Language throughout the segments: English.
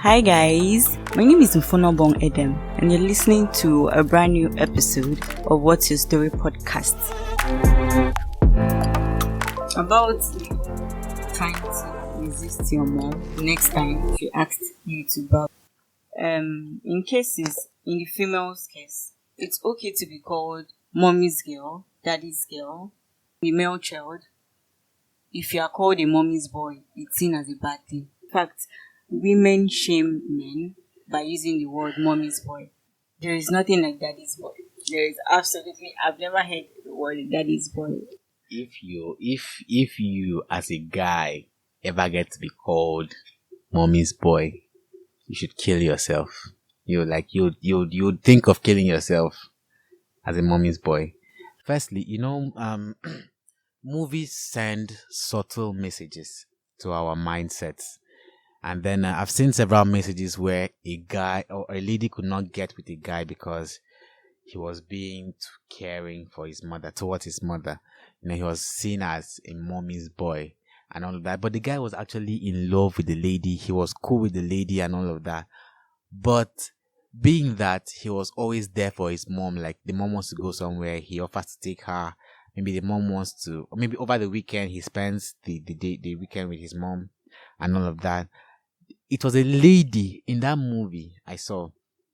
Hi guys, my name is Mfunobong Edem and you're listening to a brand new episode of What's Your Story podcast. About trying to resist your mom next time she asked you to bath. In the female's case, it's okay to be called mommy's girl, daddy's girl, the male child. If you are called a mommy's boy, it's seen as a bad thing. In fact, women shame men by using the word mommy's boy. There is nothing like daddy's boy. I've never heard the word daddy's boy. If you as a guy ever get to be called mommy's boy, you should kill yourself. You'd think of killing yourself as a mommy's boy. Firstly, movies send subtle messages to our mindsets. And then I've seen several messages where a guy or a lady could not get with a guy because he was being too caring for towards his mother. He was seen as a mommy's boy and all of that. But the guy was actually in love with the lady. He was cool with the lady and all of that. But being that he was always there for his mom, like the mom wants to go somewhere, he offers to take her. Maybe the mom wants to, or maybe over the weekend he spends the weekend with his mom and all of that. It was a lady in that movie I saw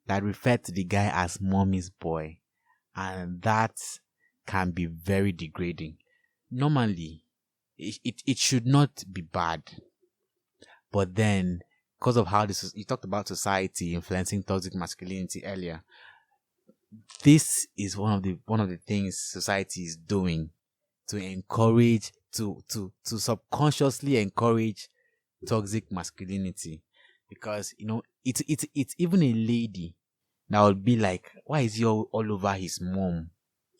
that referred to the guy as mommy's boy, and that can be very degrading. Normally, it should not be bad, but then because of how you talked about society influencing toxic masculinity earlier, this is one of the things society is doing to encourage to subconsciously encourage toxic masculinity, because it's even a lady that would be like, why is he all over his mom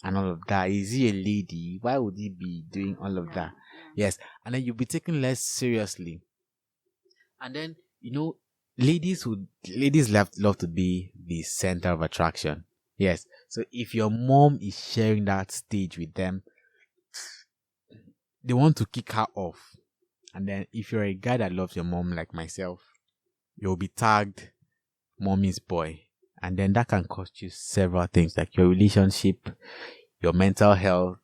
and all of that? Is he a lady? Why would he be doing all of that? Yes, and then you'll be taken less seriously. And then ladies love to be the center of attraction. Yes, so if your mom is sharing that stage with them, they want to kick her off. And then if you're a guy that loves your mom like myself, you'll be tagged mommy's boy. And then that can cost you several things, like your relationship, your mental health,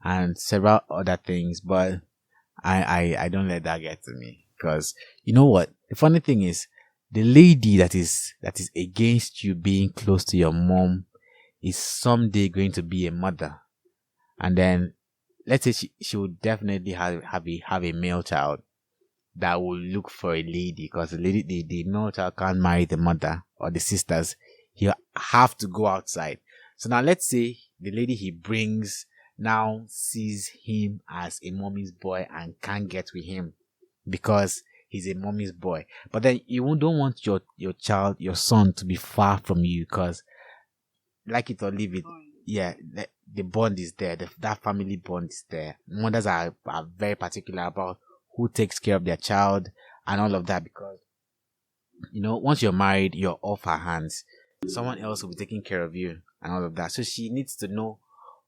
and several other things. But I don't let that get to me. Because you know what? The funny thing is, the lady that is against you being close to your mom is someday going to be a mother. And then let's say she would definitely have a male child that will look for a lady, because the male child can't marry the mother or the sisters. He'll have to go outside. So now let's say the lady he brings now sees him as a mommy's boy and can't get with him because he's a mommy's boy. But then you don't want your child, your son, to be far from you, because like it or leave it, yeah, the bond is there. That family bond is there. Mothers are very particular about who takes care of their child and all of that, because once you're married, you're off her hands. Someone else will be taking care of you and all of that. So she needs to know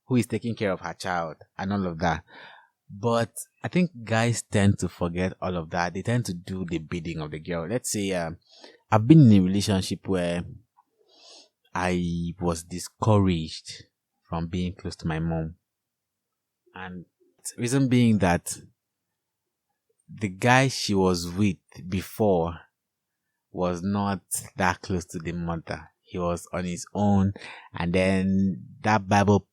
who is taking care of her child and all of that. But I think guys tend to forget all of that. They tend to do the bidding of the girl. Let's say I've been in a relationship where I was discouraged from being close to my mom. And the reason being that the guy she was with before was not that close to the mother. He was on his own. And then that Bible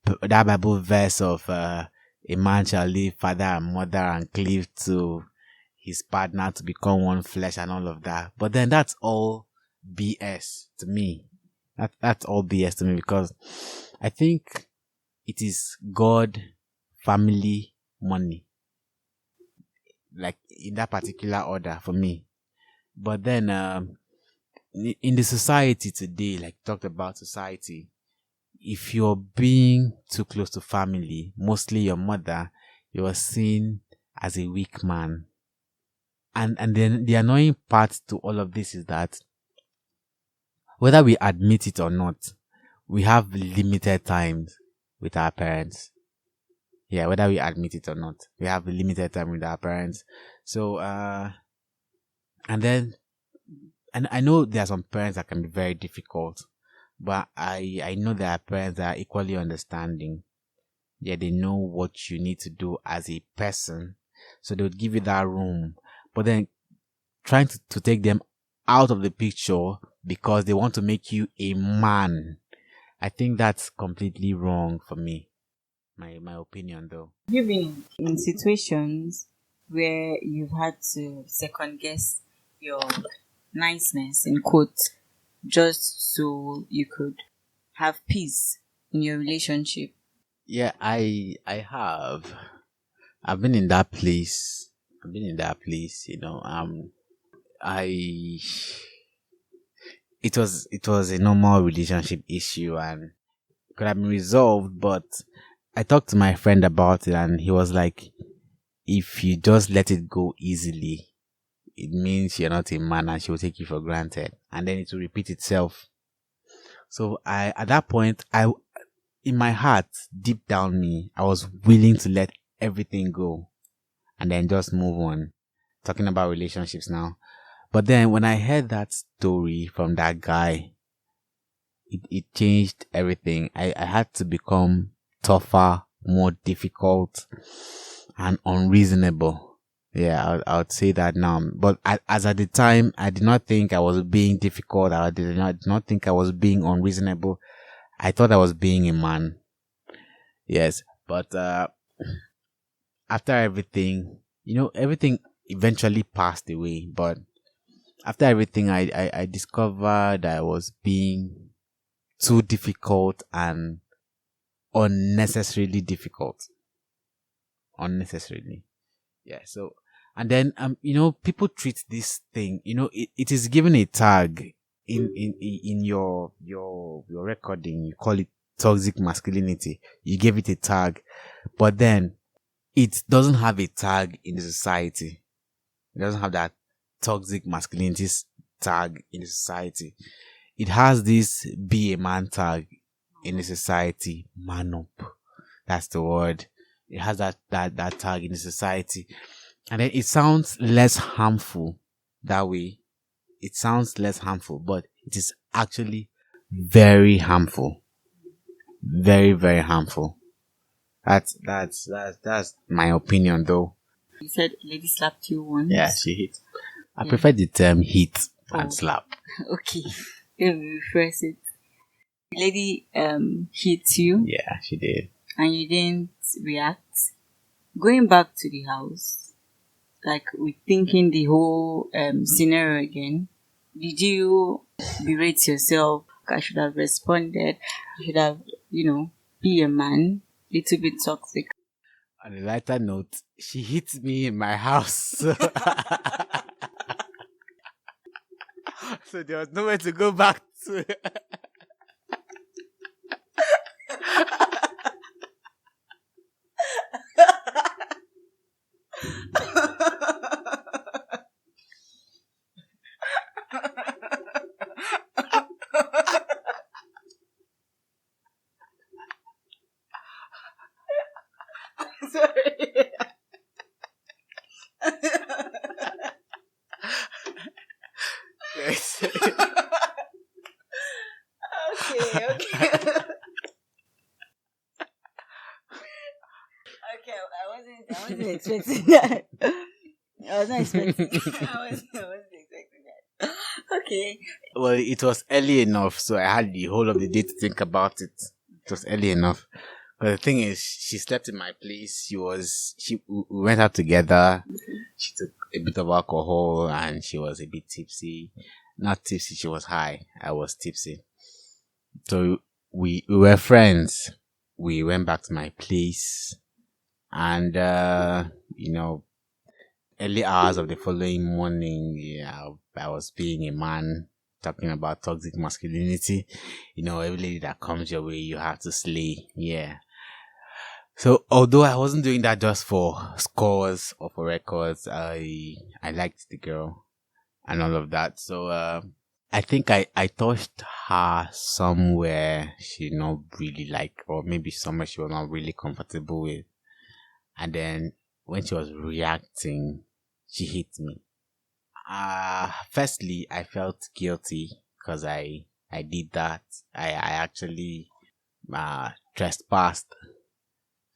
verse of a man shall leave father and mother and cleave to his partner to become one flesh and all of that. But then that's all BS to me. That's all BS to me, because I think it is God, family, money, like in that particular order for me. But then in the society today, like talked about society, if you're being too close to family, mostly your mother, you are seen as a weak man. And then the annoying part to all of this is that whether we admit it or not, we have limited times with our parents. Yeah, whether we admit it or not, we have limited time with our parents. So, and then and I know there are some parents that can be very difficult, but I know there are parents that are equally understanding. Yeah, they know what you need to do as a person, so they would give you that room. But then trying to take them out of the picture because they want to make you a man, I think that's completely wrong for me. My opinion, though. Have you been in situations where you've had to second guess your niceness in quotes just so you could have peace in your relationship? Yeah, I have. I've been in that place. I've been in that place. I it was a normal relationship issue and it could have been resolved, but I talked to my friend about it and he was like, if you just let it go easily, it means you're not a man and she will take you for granted and then it will repeat itself. So I at that point I in my heart, deep down me, I was willing to let everything go and then just move on. Talking about relationships now. But then when I heard that story from that guy, it changed everything. I had to become tougher, more difficult, and unreasonable. Yeah, I would say that now. But as at the time, I did not think I was being difficult. I did not think I was being unreasonable. I thought I was being a man. Yes, but after everything, everything eventually passed away. But after everything, I discovered I was being too difficult and unnecessarily difficult. Unnecessarily. Yeah. So, and then, people treat this thing, it is given a tag in your recording. You call it toxic masculinity. You give it a tag, but then it doesn't have a tag in the society. It doesn't have that toxic masculinity tag in the society. It has this be a man tag in the society. Man up. That's the word. It has that tag in the society. And then it sounds less harmful that way. It sounds less harmful, but it is actually very harmful. Very, very harmful. That's my opinion though. You said a lady slapped you once. Yeah, she hit. I Yeah. prefer the term hit and Oh. slap. Okay. Let me rephrase it. The lady hit you Yeah, she did. and you didn't react. Going back to the house, like rethinking the whole scenario again, did you berate yourself? I should have responded. I should have, be a man. Little bit toxic. On a lighter note, she hit me in my house. So there was nowhere to go back to. Sorry. Yes. Okay. Okay, I wasn't expecting that. I was not expecting. I wasn't expecting that. Okay. Well, it was early enough, so I had the whole of the day to think about it. It was early enough. But the thing is, she slept in my place. We went out together. She took a bit of alcohol and she was a bit tipsy. Not tipsy, she was high. I was tipsy. So we were friends. We went back to my place and, early hours of the following morning, yeah, I was being a man, talking about toxic masculinity. Every lady that comes your way, you have to slay. Yeah. So although I wasn't doing that just for scores or for records, I liked the girl and all of that. So I think I touched her somewhere she not really like, or maybe somewhere she was not really comfortable with. And then when she was reacting, she hit me. Firstly, I felt guilty because I did that. I actually trespassed.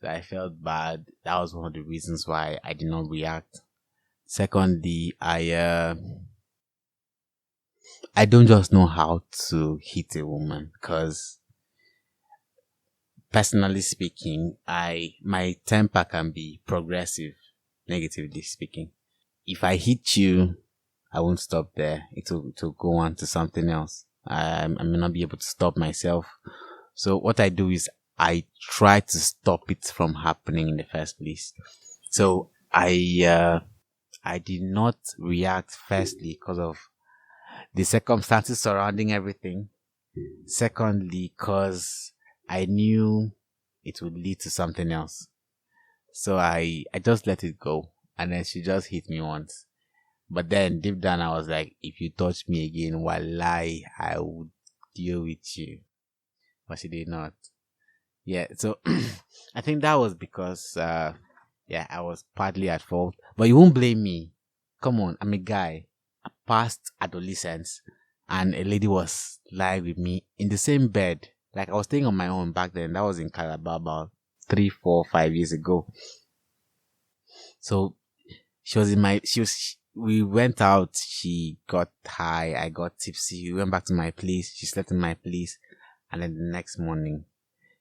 So I felt bad. That was one of the reasons why I did not react. Secondly, I don't just know how to hit a woman because personally speaking, my temper can be progressive, negatively speaking. If I hit you, I won't stop there. It'll go on to something else. I may not be able to stop myself. So what I do is I try to stop it from happening in the first place. So I did not react firstly because of the circumstances surrounding everything. Secondly, because I knew it would lead to something else. So I just let it go. And then she just hit me once. But then deep down I was like, if you touch me again, wallahi, I would deal with you. But she did not. Yeah, so I think that was because yeah, I was partly at fault. But you won't blame me. Come on, I'm a guy. Past adolescence, and a lady was lying with me in the same bed. Like I was staying on my own back then. That was in Calabar about 3, 4, 5 years ago. So she was in my. We went out. She got high. I got tipsy. We went back to my place. She slept in my place, and then the next morning,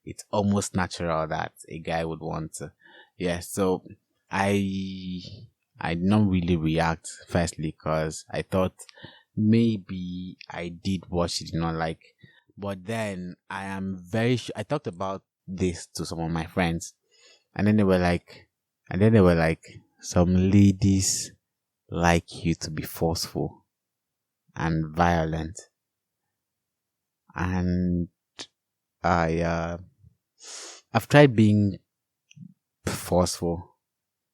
it's almost natural that a guy would want to. Yeah. So I did not really react firstly because I thought maybe I did what she did not like. But then I am very sure I talked about this to some of my friends, and then they were like, some ladies like you to be forceful and violent. And I've tried being forceful.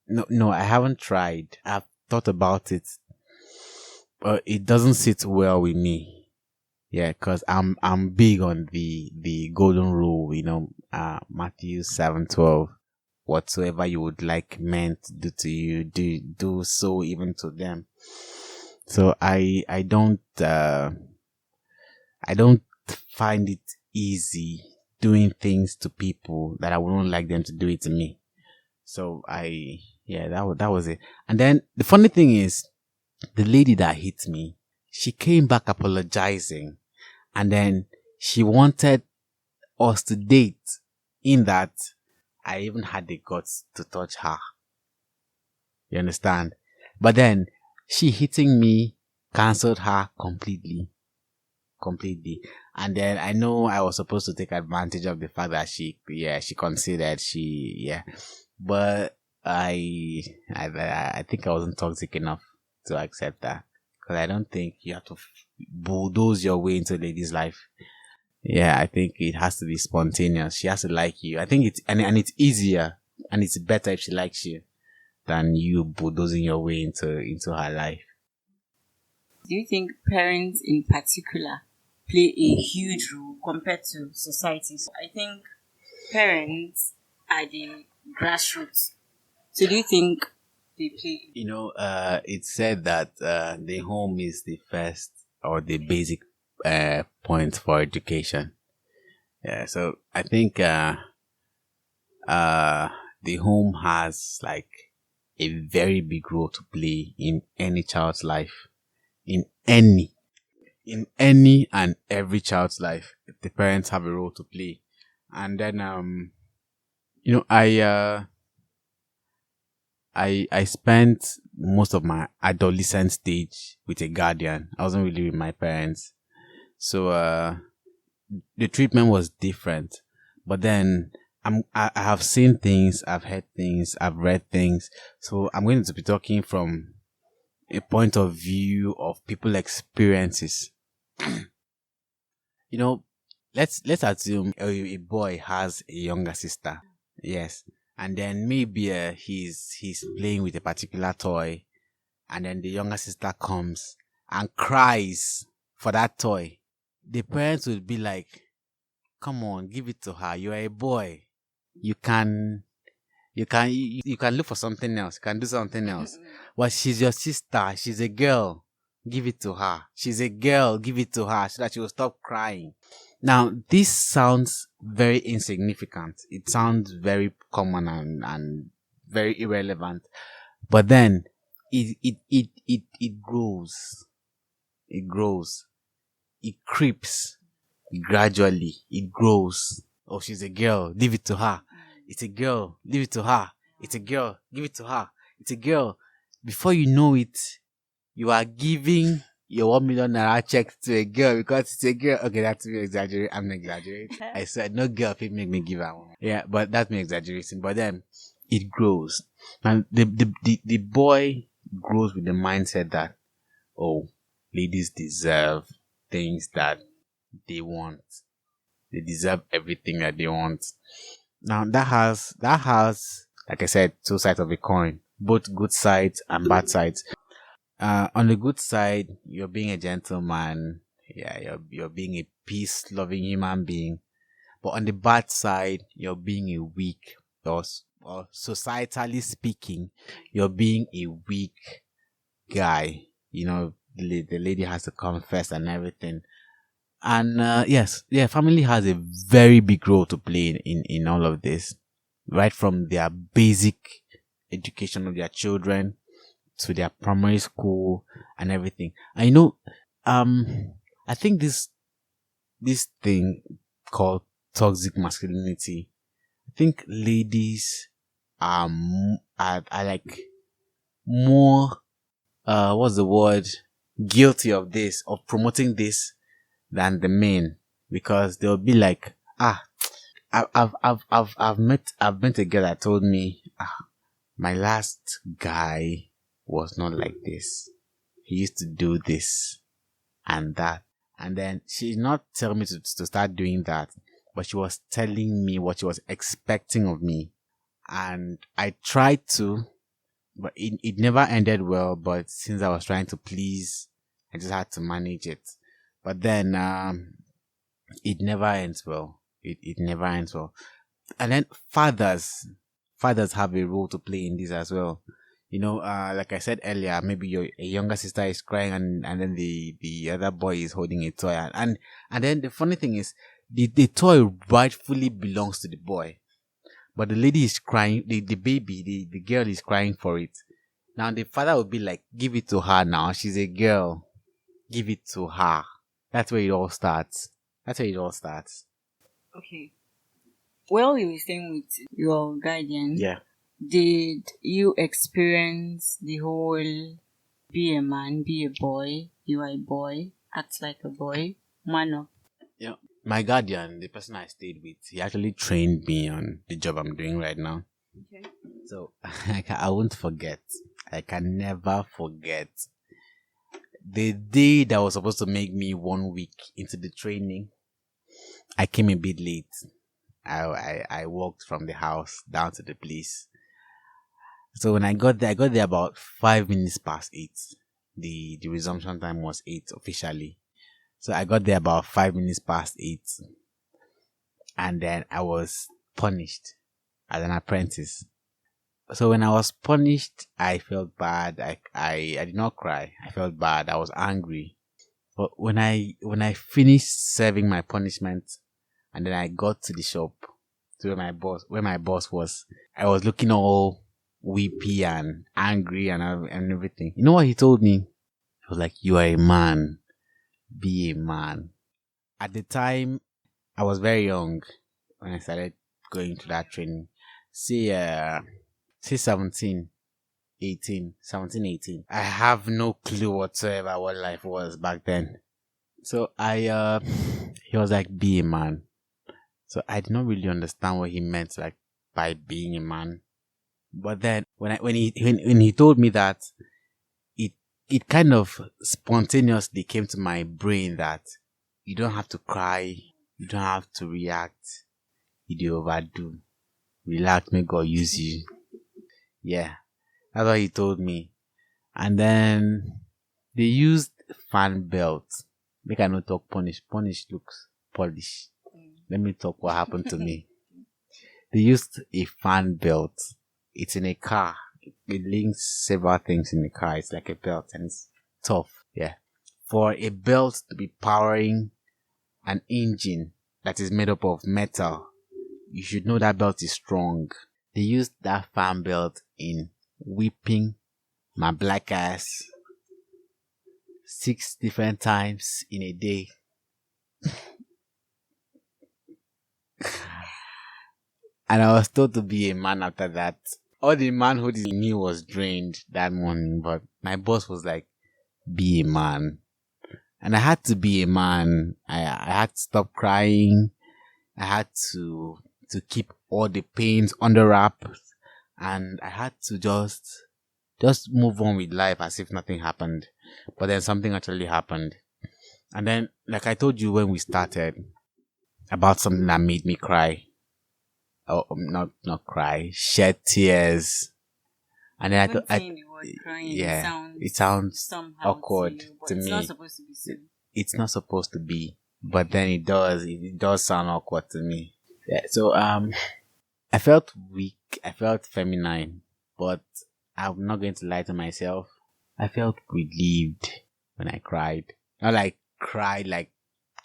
No, I haven't tried. I've thought about it, but it doesn't sit well with me. Yeah, because I'm big on the golden rule. Matthew 7:12. Whatsoever you would like men to do to you, do so even to them. So I don't find it easy doing things to people that I wouldn't like them to do it to me. So that was it. And then the funny thing is, the lady that hit me, she came back apologizing, and then she wanted us to date. In that, I even had the guts to touch her. You understand? But then she hitting me cancelled her completely. And then I know I was supposed to take advantage of the fact that she considered but I think I wasn't toxic enough to accept that, because I don't think you have to bulldoze your way into a lady's life. Yeah, I think it has to be spontaneous. She has to like you. I think and it's easier and it's better if she likes you than you bulldozing your way into her life. Do you think parents in particular play a huge role compared to society? So I think parents are the grassroots. So do you think they play? It's said that the home is the first or the basic point for education. Yeah, so I think the home has like a very big role to play in any child's life, in any and every child's life. The parents have a role to play, and then I spent most of my adolescent stage with a guardian. I wasn't really with my parents, so the treatment was different. But then I have seen things, I've heard things, I've read things. So I'm going to be talking from a point of view of people experiences. you know, let's assume a boy has a younger sister. Yes. And then maybe he's playing with a particular toy, and then the younger sister comes and cries for that toy. The parents would be like, "Come on, give it to her. You are a boy. You can you can look for something else. You can do something else. But she's your sister. She's a girl. Give it to her. She's a girl. Give it to her so that she will stop crying. Now, this sounds very insignificant. It sounds very common and very irrelevant. But then it grows. It grows. It creeps gradually. It grows. Oh, she's a girl. Leave it to her. It's a girl. Leave it to her. It's a girl. Give it to her. It's a girl. Before you know it, you are giving your 1 million naira check to a girl because it's a girl. Okay, that's me exaggerating. I'm not exaggerating. I said no girl can make me give her one. Yeah, but that's me exaggerating. But then it grows. And the boy grows with the mindset that, oh, ladies deserve things that they want. They deserve everything that they want. Now that has, like I said, two sides of a coin, both good sides and bad sides. On the good side, you're being a gentleman. Yeah, you're being a peace-loving human being. But on the bad side, you're being a weak, or societally speaking, you're being a weak guy. You know, the lady has to come first and everything. And yes, family has a very big role to play in all of this, right from their basic education of their children to their primary school and everything. And I think this thing called toxic masculinity, I think ladies are like more what's the word, guilty of this, of promoting this, than the men, because they'll be like, I've met a girl that told me, my last guy was not like this. He used to do this and that. And then she's not telling me to start doing that, but she was telling me what she was expecting of me. And I tried to, but it never ended well. But since I was trying to please, I just had to manage it. But then it never ends well. It never ends well. And then fathers have a role to play in this as well. Like I said earlier, maybe a younger sister is crying and then the other boy is holding a toy. And then the funny thing is, the toy rightfully belongs to the boy. But the lady is crying, the baby, the girl is crying for it. Now the father will be like, give it to her now. She's a girl. Give it to her. That's where it all starts. Okay. Well, you were staying with your guardian. Yeah. Did you experience the whole be a man, be a boy, you are a boy, act like a boy, man up? Yeah. My guardian, the person I stayed with, he actually trained me on the job I'm doing right now. Okay. So I won't forget. I can never forget the day that was supposed to make me 1 week into the training. I came a bit late. I walked from the house down to the place. So when I got there about 5 minutes past 8. The resumption time was 8 officially. So I got there about 5 minutes past 8. And then I was punished as an apprentice. So when I was punished, I felt bad. I did not cry. I felt bad. I was angry. But when I finished serving my punishment, and then I got to the shop to where my boss was, I was looking all weepy and angry and everything. You know what he told me? He was like, "You are a man. Be a man." At the time, I was very young when I started going to that training. Say 17, 18. I have no clue whatsoever what life was back then. So he was like, be a man. So I did not really understand what he meant, like, by being a man. But then when he told me that, it kind of spontaneously came to my brain that you don't have to cry, you don't have to react, you do overdo. Relax, may God use you. Yeah, that's what he told me. And then they used fan belt. Make I not talk punish. Punish looks polish. Let me talk what happened to me. They used a fan belt. It's in a car. It links several things in the car. It's like a belt and it's tough. Yeah. For a belt to be powering an engine that is made up of metal, you should know that belt is strong. They used that fan belt in whipping my black ass 6 different times in a day. And I was told to be a man after that. All the manhood in me was drained that morning, but my boss was like, be a man. And I had to be a man. I had to stop crying. I had to keep all the pains under wraps. And I had to just move on with life as if nothing happened. But then something actually happened. And then, like I told you when we started, about something that made me cry. Oh, not cry, shed tears. And then Even saying the word crying, yeah, it sounds somehow awkward to to it's me. not supposed to be so. It's not supposed to be, but then it does. It does sound awkward to me. Yeah. So I felt weak. I felt feminine, but I'm not going to lie to myself. I felt relieved when I cried. Not like cried, like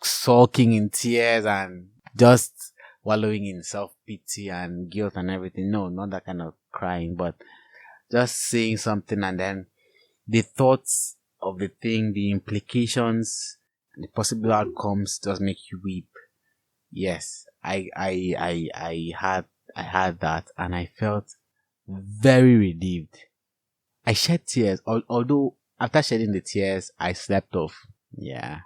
sulking in tears and just wallowing in self-pity and guilt and everything. No, not that kind of crying, but just saying something and then the thoughts of the thing, the implications, the possible outcomes just make you weep. Yes, I had that and I felt very relieved. I shed tears, although after shedding the tears, I slept off. Yeah,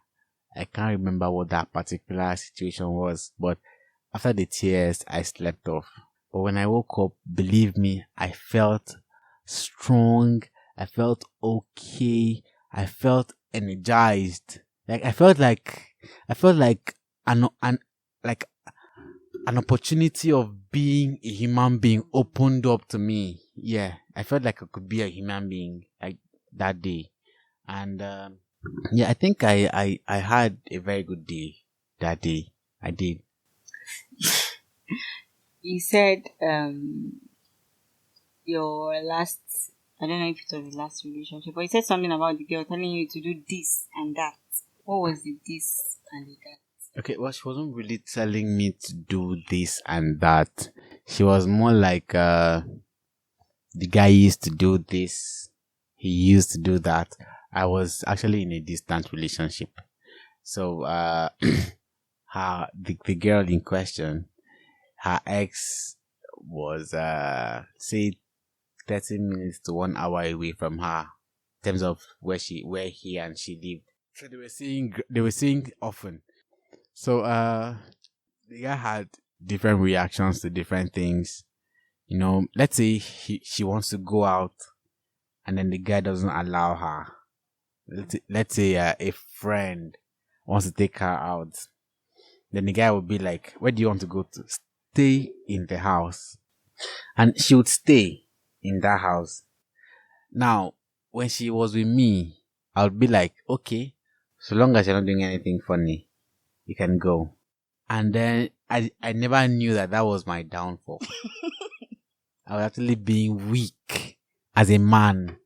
I can't remember what that particular situation was, but after the tears, I slept off. But when I woke up, believe me, I felt strong. I felt okay. I felt energized. Like I felt like like an opportunity of being a human being opened up to me. Yeah, I felt like I could be a human being like that day, and yeah, I think I had a very good day that day. I did. You said your last, I don't know if it was the last relationship, but you said something about the girl telling you to do this and that. What was the this and the that? Okay, well, she wasn't really telling me to do this and that. She was more like, the guy used to do this, he used to do that. I was actually in a distant relationship. So, the girl in question, her ex was, say 30 minutes to 1 hour away from her in terms of where he and she lived. So they were seeing often. So the guy had different reactions to different things. You know, let's say she wants to go out and then the guy doesn't allow her. Let's say a friend wants to take her out. Then the guy would be like, where do you want to go to? Stay in the house. And she would stay in that house. Now, when she was with me, I would be like, okay, so long as you're not doing anything funny, you can go. And then I never knew that was my downfall. I was actually being weak as a man.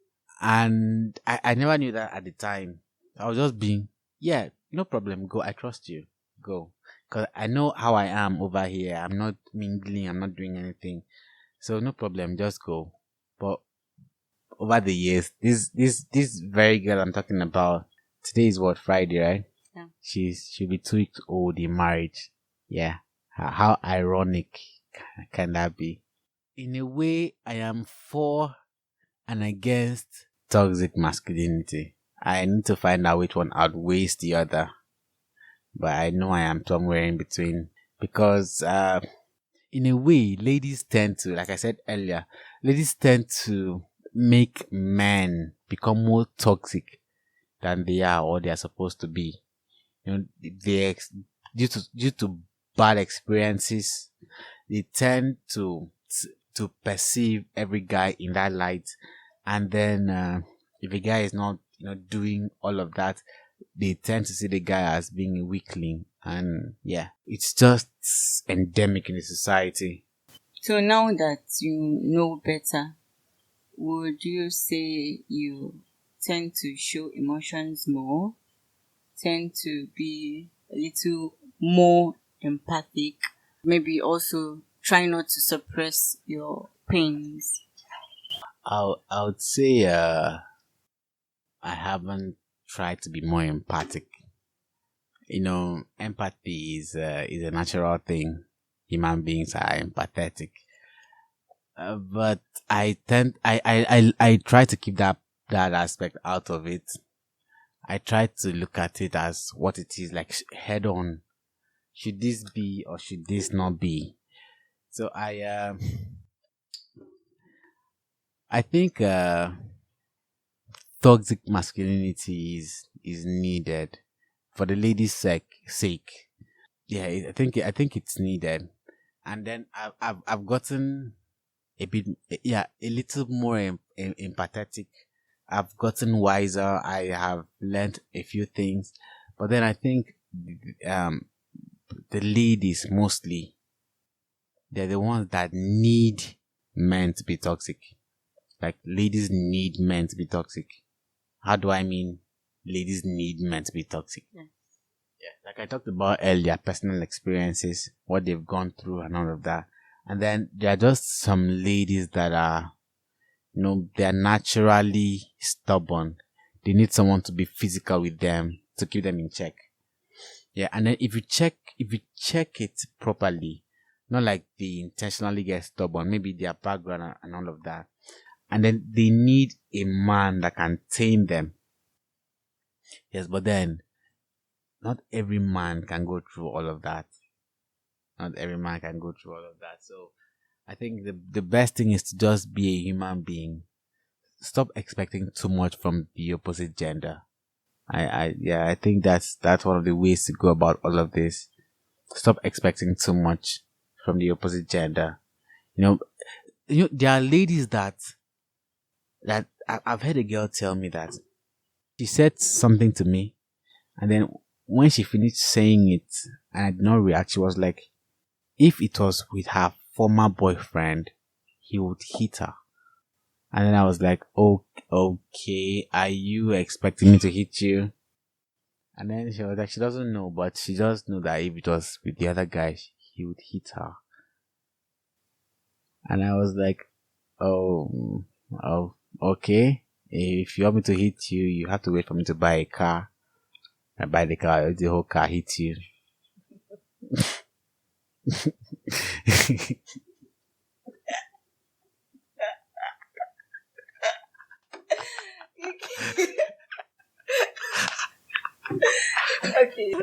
And I never knew that at the time. I was just being, yeah, no problem, go, I trust you, go. Because I know how I am over here. I'm not mingling, I'm not doing anything. So no problem, just go. But over the years, this very girl I'm talking about, today is what, Friday, right? Yeah. She'll be 2 weeks old in marriage. Yeah. How ironic can that be? In a way, I am for and against toxic masculinity. I need to find out which one outweighs the other. But I know I am somewhere in between. Because in a way, ladies tend to, like I said earlier, ladies tend to make men become more toxic than they are or they are supposed to be. You know, due to bad experiences, they tend to perceive every guy in that light, and then if a guy is not doing all of that, they tend to see the guy as being a weakling, and yeah, it's just endemic in the society. So now that you know better, would you say you tend to show emotions more, tend to be a little more empathic, maybe also try not to suppress your pains. I would say I haven't tried to be more empathic. Empathy is a natural thing. Human beings are empathetic. But I try to keep that aspect out of it. I try to look at it as what it is, like head on. Should this be or should this not be? So I think toxic masculinity is needed for the ladies' sake. Yeah, I think it's needed. And then I've gotten a bit, yeah, a little more empathetic. I've gotten wiser. I have learned a few things, but then I think um the ladies mostly, they're the ones that need men to be toxic. Like ladies need men to be toxic. How do I mean? Ladies need men to be toxic. Yeah, like I talked about earlier, personal experiences, what they've gone through, and all of that. And then there are just some ladies that are, they're naturally stubborn. They need someone to be physical with them to keep them in check. Yeah, and then if you check it properly, not like they intentionally get stubborn, maybe their background and all of that, and then they need a man that can tame them. Yes, but then not every man can go through all of that. Not every man can go through all of that. So I think the best thing is to just be a human being. Stop expecting too much from the opposite gender. I think that's one of the ways to go about all of this. Stop expecting too much from the opposite gender. You know, there are ladies that I've heard a girl tell me that she said something to me, and then when she finished saying it and I did not react, she was like, if it was with her former boyfriend, he would hit her. And then I was like, oh, okay, are you expecting me to hit you? And then she was like, she doesn't know, but she just knew that if it was with the other guy, he would hit her. And I was like, oh, okay. If you want me to hit you, you have to wait for me to buy a car. I buy the car, the whole car hits you. Okay.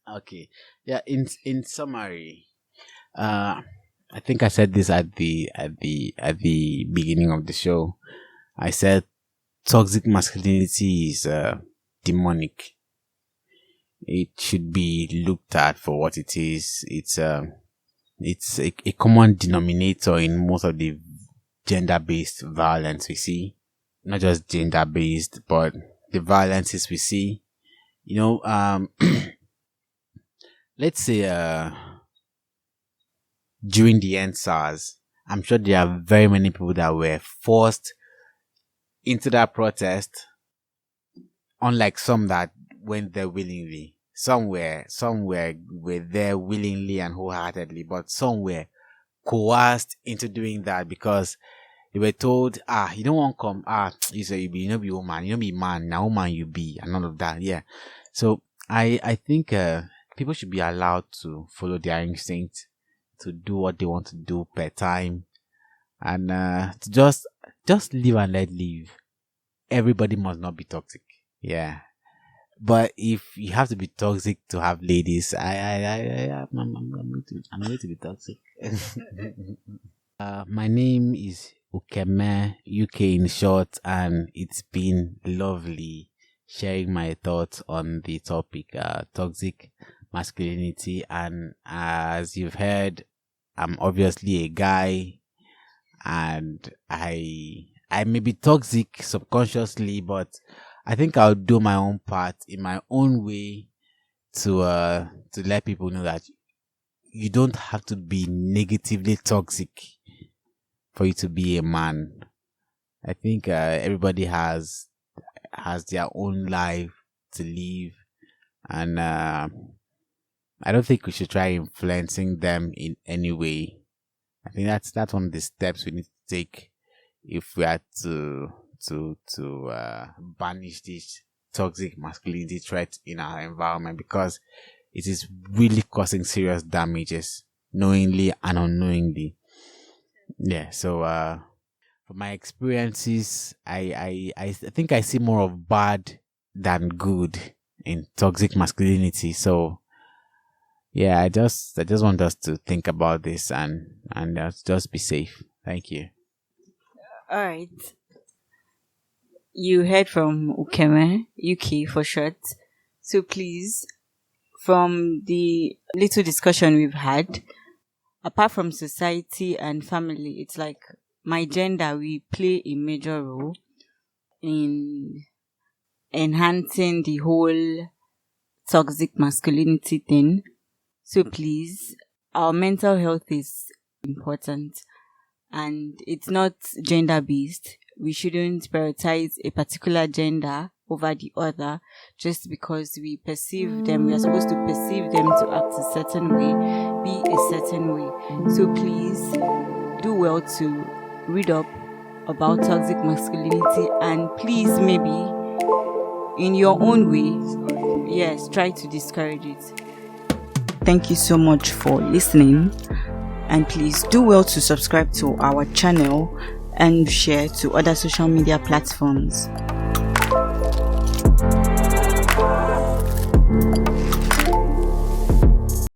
Okay. Yeah, in summary, I think I said this at the beginning of the show. I said toxic masculinity is demonic. It should be looked at for what it is. It's a common denominator in most of the gender-based violence we see. Not just gender-based, but the violences we see. Let's say during the SARS, I'm sure there are very many people that were forced into that protest, unlike some that went there willingly. Some were there willingly and wholeheartedly, but some were coerced into doing that because they were told, you don't want to come, you say you know be woman, you know be man, now woman you be, and all of that. Yeah. So I think people should be allowed to follow their instinct, to do what they want to do per time, and to just live and let live. Everybody must not be toxic. Yeah. But if you have to be toxic to have ladies, I'm going to be toxic. My name is Ukeme, UK in short, and it's been lovely sharing my thoughts on the topic, toxic masculinity. And as you've heard, I'm obviously a guy, and I may be toxic subconsciously, but I think I'll do my own part in my own way to let people know that you don't have to be negatively toxic for you to be a man. I think everybody has their own life to live, and I don't think we should try influencing them in any way. I think that's one of the steps we need to take if we are to banish this toxic masculinity threat in our environment, because it is really causing serious damages, knowingly and unknowingly. Yeah. So from my experiences, I think I see more of bad than good in toxic masculinity. So yeah, I just want us to think about this and just be safe. Thank you. All right. You heard from Ukeme, UK for short. So please, from the little discussion we've had, apart from society and family, it's like my gender, we play a major role in enhancing the whole toxic masculinity thing. So please, our mental health is important, and it's not gender based. We shouldn't prioritize a particular gender over the other just because we perceive them. We are supposed to perceive them to act a certain way, be a certain way. So please do well to read up about toxic masculinity, and please, maybe in your own way, yes, try to discourage it. Thank you so much for listening, and please do well to subscribe to our channel and share to other social media platforms.